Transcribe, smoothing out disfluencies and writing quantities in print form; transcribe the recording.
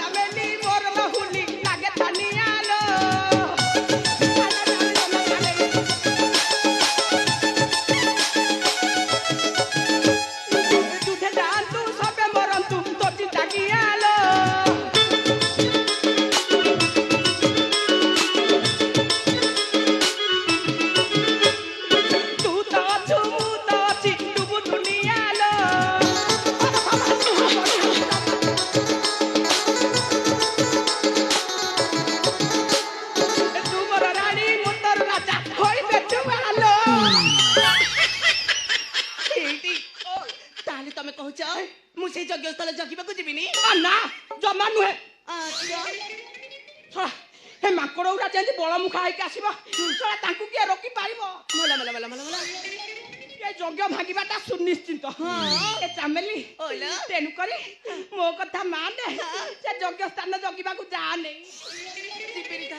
ଚାମେଲି ମୋର ଲହୁଲି ଲାଗେ ଛାନିଆଲୋ ଯୁଦ୍ଧେ ଯାଆନ୍ତୁ ସବେ ମରନ୍ତୁ ତୋ ଚିନ୍ତା କିଆଲୋ ତୁ ତ ଅଛୁ ମୁଁ ତ ଅଛି ଡୁବୁ ଦୁନିଆଲୋ ତୁ ମୋର ରାଣୀ ମୁଁ ତୋର ରାଜା ହୋଇବେ ଆଲୋ ଏଇଠି ତାହେଲେ ତମେ କହୁଛ ମୁଁ ସେଇ ଯଜ୍ଞସ୍ଥଳ ଜଗିବାକୁ ଯିବିନି ନା ଜମା ନୁହେଁ ଶଳା ହେ ମାଙ୍କଡ ଗୁଡା ଯେମିତି ବଳମୁଖା ହେଇକି ଆସିବ ଶଳା ତାଙ୍କୁ କିଏ ରୋକି ପାରିବ ଏ ଯଜ୍ଞ ଭାଙ୍ଗିବାଟା ସୁନିଶ୍ଚିତ ଏ ଚାମେଲି ତେଣୁକରି ମୋ କଥା ମାନେ ସେ ଯଜ୍ଞ ସ୍ଥାନ ଜଗିବାକୁ ଯାଆନି।